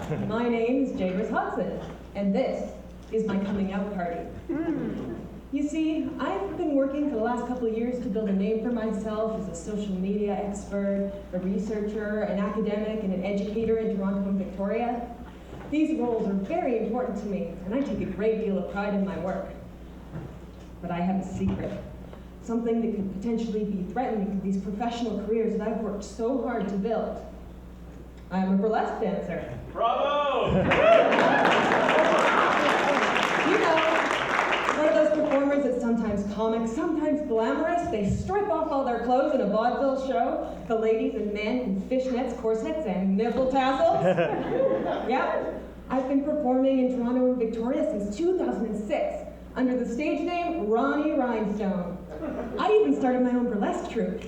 My name is Jaigris Hodson, and this is my coming out party. You see, I've been working for the last couple of years to build a name for myself as a social media expert, a researcher, an academic, and an educator in Toronto and Victoria. These roles are very important to me, and I take a great deal of pride in my work. But I have a secret, something that could potentially be threatening to these professional careers that I've worked so hard to build. I am a burlesque dancer. Bravo! You know, one of those performers that's sometimes comic, sometimes glamorous. They strip off all their clothes in a vaudeville show. The ladies and men in fishnets, corsets, and nipple tassels. Yeah, I've been performing in Toronto and Victoria since 2006 under the stage name Ronnie Rhinestone. I even started my own burlesque troupe.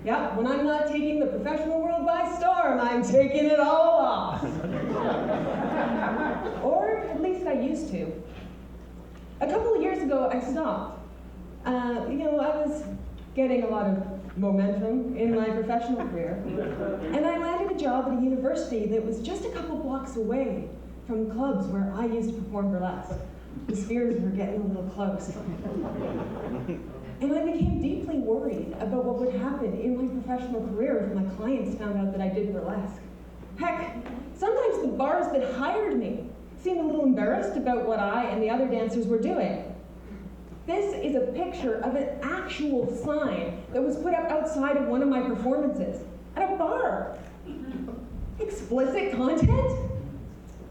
Yeah, when I'm not taking the professional world by storm, I'm taking it all off. Or at least I used to. A couple of years ago, I stopped. I was getting a lot of momentum in my professional career, and I landed a job at a university that was just a couple blocks away from clubs where I used to perform burlesque. The spheres were getting a little close. And I became deeply worried about what would happen in my professional career if my clients found out that I did burlesque. Heck, sometimes the bars that hired me seemed a little embarrassed about what I and the other dancers were doing. This is a picture of an actual sign that was put up outside of one of my performances at a bar. Explicit content?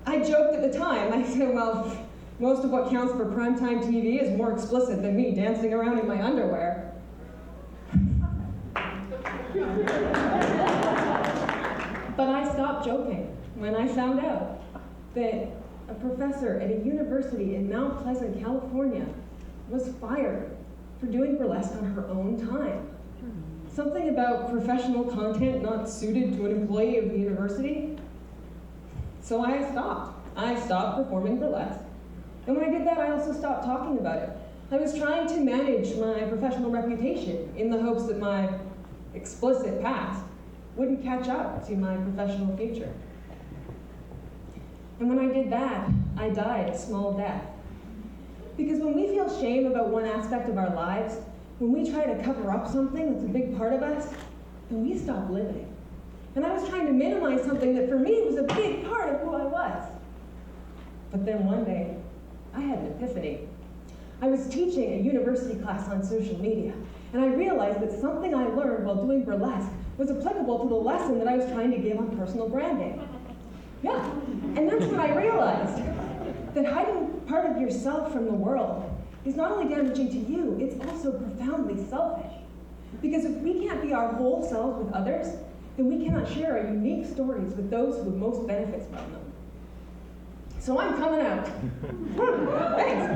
I joked at the time. I said, well, most of what counts for primetime TV is more explicit than me dancing around in my underwear. But I stopped joking when I found out that a professor at a university in Mount Pleasant, California, was fired for doing burlesque on her own time. Something about professional content not suited to an employee of the university. So I stopped. I stopped performing burlesque. And when I did that, I also stopped talking about it. I was trying to manage my professional reputation in the hopes that my explicit past wouldn't catch up to my professional future. And when I did that, I died a small death. Because when we feel shame about one aspect of our lives, when we try to cover up something that's a big part of us, then we stop living. And I was trying to minimize something that for me was a big part of who I was. But then one day, I had an epiphany. I was teaching a university class on social media, and I realized that something I learned while doing burlesque was applicable to the lesson that I was trying to give on personal branding. Yeah, and that's when I realized that hiding part of yourself from the world is not only damaging to you, it's also profoundly selfish. Because if we can't be our whole selves with others, then we cannot share our unique stories with those who would most benefit from them. So I'm coming out. Thanks.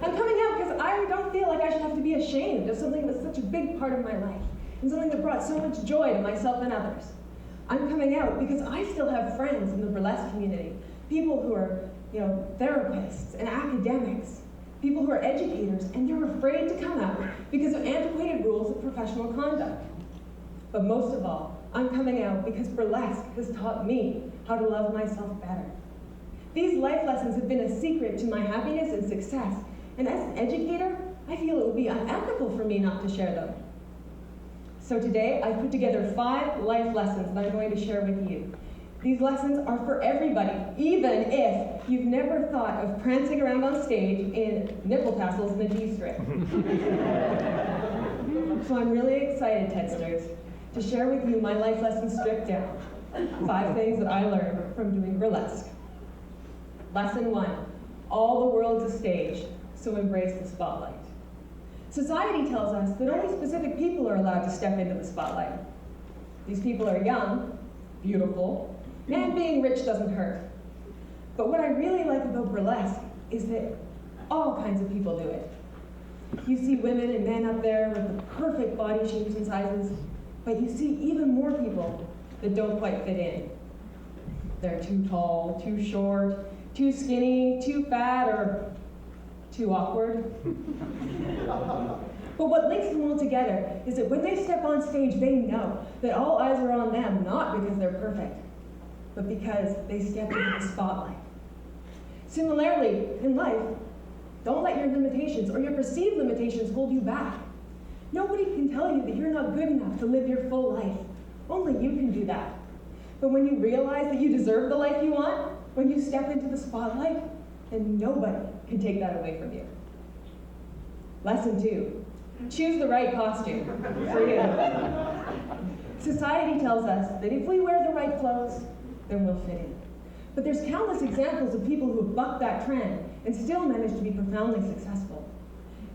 I'm coming out because I don't feel like I should have to be ashamed of something that's such a big part of my life and something that brought so much joy to myself and others. I'm coming out because I still have friends in the burlesque community, people who are, therapists and academics, people who are educators, and they're afraid to come out because of antiquated rules of professional conduct. But most of all, I'm coming out because burlesque has taught me how to love myself better. These life lessons have been a secret to my happiness and success, and as an educator, I feel it would be unethical for me not to share them. So today, I've put together 5 life lessons that I'm going to share with you. These lessons are for everybody, even if you've never thought of prancing around on stage in nipple tassels and a G-string. So I'm really excited, TEDsters, to share with you my life lessons stripped down. 5 things that I learned from doing burlesque. Lesson 1, all the world's a stage, so embrace the spotlight. Society tells us that only specific people are allowed to step into the spotlight. These people are young, beautiful, and being rich doesn't hurt. But what I really like about burlesque is that all kinds of people do it. You see women and men up there with the perfect body shapes and sizes, but you see even more people that don't quite fit in. They're too tall, too short, too skinny, too fat, or too awkward. But what links them all together is that when they step on stage, they know that all eyes are on them, not because they're perfect, but because they stepped into the spotlight. Similarly, in life, don't let your limitations or your perceived limitations hold you back. Nobody can tell you that you're not good enough to live your full life. Only you can do that. But when you realize that you deserve the life you want, when you step into the spotlight, then nobody can take that away from you. Lesson 2, choose the right costume for you. Society tells us that if we wear the right clothes, then we'll fit in. But there's countless examples of people who have bucked that trend and still managed to be profoundly successful.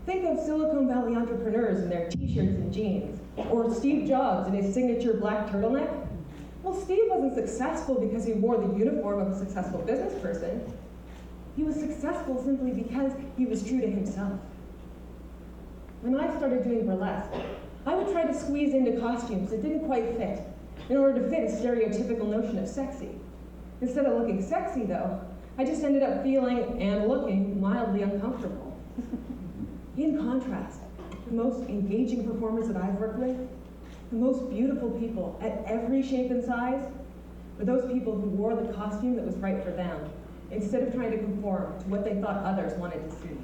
Think of Silicon Valley entrepreneurs in their t-shirts and jeans, or Steve Jobs in his signature black turtleneck. Well, Steve wasn't successful because he wore the uniform of a successful business person. He was successful simply because he was true to himself. When I started doing burlesque, I would try to squeeze into costumes that didn't quite fit in order to fit a stereotypical notion of sexy. Instead of looking sexy, though, I just ended up feeling and looking mildly uncomfortable. In contrast, the most engaging performers that I've worked with, the most beautiful people at every shape and size, were those people who wore the costume that was right for them, instead of trying to conform to what they thought others wanted to see.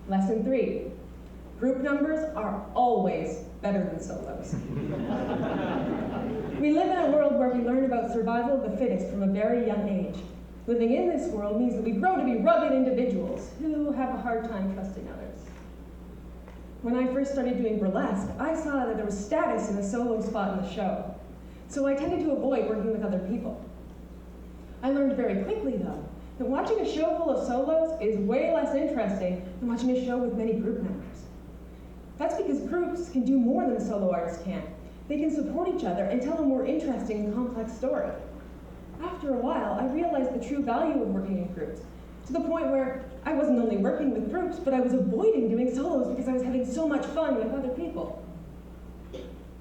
Lesson 3, group numbers are always better than solos. We live in a world where we learn about survival of the fittest from a very young age. Living in this world means that we grow to be rugged individuals who have a hard time trusting others. When I first started doing burlesque, I saw that there was status in a solo spot in the show, so I tended to avoid working with other people. I learned very quickly, though, that watching a show full of solos is way less interesting than watching a show with many group members. That's because groups can do more than a solo artist can. They can support each other and tell a more interesting and complex story. After a while, I realized the true value of working in groups, to the point where I wasn't only working with groups, but I was avoiding doing solos because I was having so much fun with other people.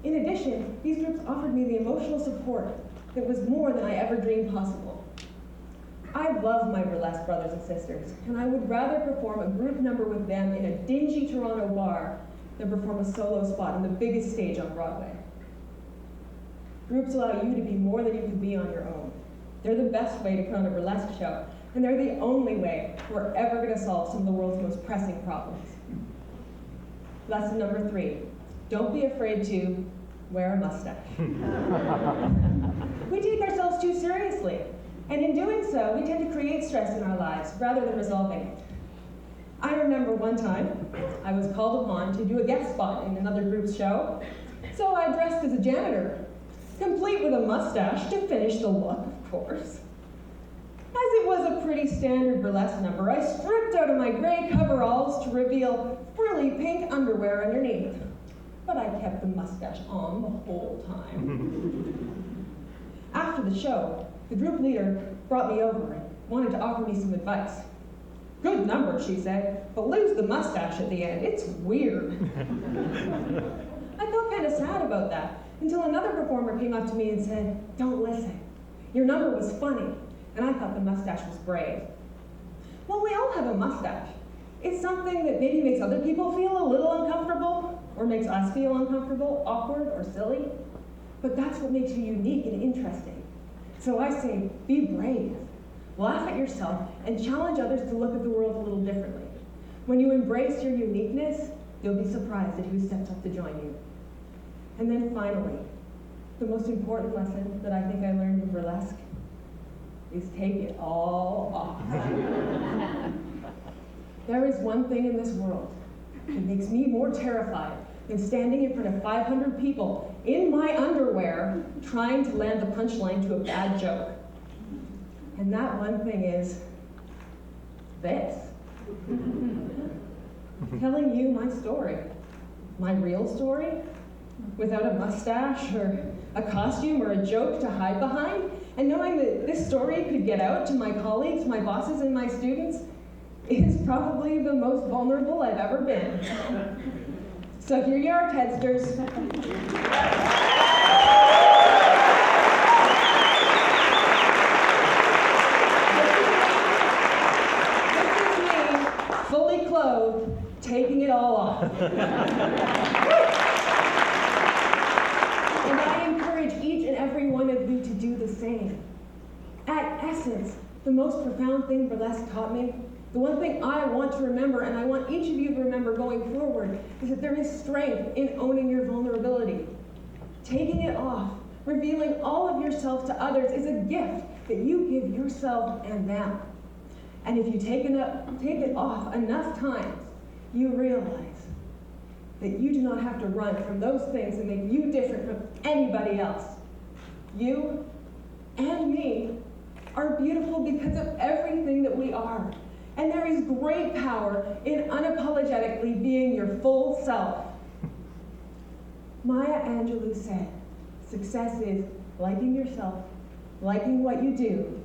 In addition, these groups offered me the emotional support that was more than I ever dreamed possible. I love my burlesque brothers and sisters, and I would rather perform a group number with them in a dingy Toronto bar than perform a solo spot on the biggest stage on Broadway. Groups allow you to be more than you can be on your own. They're the best way to put on a burlesque show, and they're the only way we're ever going to solve some of the world's most pressing problems. Lesson number 3, don't be afraid to wear a mustache. We take ourselves too seriously, and in doing so, we tend to create stress in our lives rather than resolving it. I remember one time, I was called upon to do a guest spot in another group's show, so I dressed as a janitor, complete with a mustache to finish the look, of course. As it was a pretty standard burlesque number, I stripped out of my gray coveralls to reveal frilly pink underwear underneath. But I kept the mustache on the whole time. After the show, the group leader brought me over and wanted to offer me some advice. Good number, she said, but lose the mustache at the end. It's weird. I felt kind of sad about that, until another performer came up to me and said, don't listen. Your number was funny, and I thought the mustache was brave. Well, we all have a mustache. It's something that maybe makes other people feel a little uncomfortable, or makes us feel uncomfortable, awkward, or silly. But that's what makes you unique and interesting. So I say, be brave. Laugh at yourself and challenge others to look at the world a little differently. When you embrace your uniqueness, you'll be surprised at who steps up to join you. And then finally, the most important lesson that I think I learned in burlesque is take it all off. There is one thing in this world that makes me more terrified than standing in front of 500 people in my underwear trying to land the punchline to a bad joke. And that one thing is this. Telling you my story, my real story, without a mustache or a costume or a joke to hide behind, and knowing that this story could get out to my colleagues, my bosses, and my students is probably the most vulnerable I've ever been. So here you are, TEDsters. Fully clothed, taking it all off. And I encourage each and every one of you to do the At essence, the most profound thing burlesque taught me, the one thing I want to remember, and I want each of you to remember going forward, is that there is strength in owning your vulnerability. Taking it off, revealing all of yourself to others is a gift that you give yourself and them. And if you take it off enough times, you realize that you do not have to run from those things that make you different from anybody else. You and me are beautiful because of everything that we are. And there is great power in unapologetically being your full self. Maya Angelou said, success is liking yourself, liking what you do,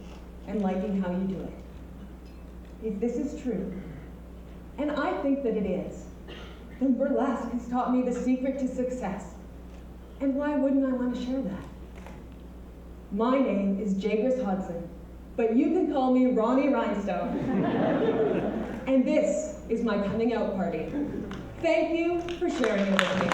and liking how you do it. If this is true, and I think that it is, then burlesque has taught me the secret to success. And why wouldn't I want to share that? My name is Jaigris Hodson, but you can call me Ronnie Rhinestone. And this is my coming out party. Thank you for sharing it with me.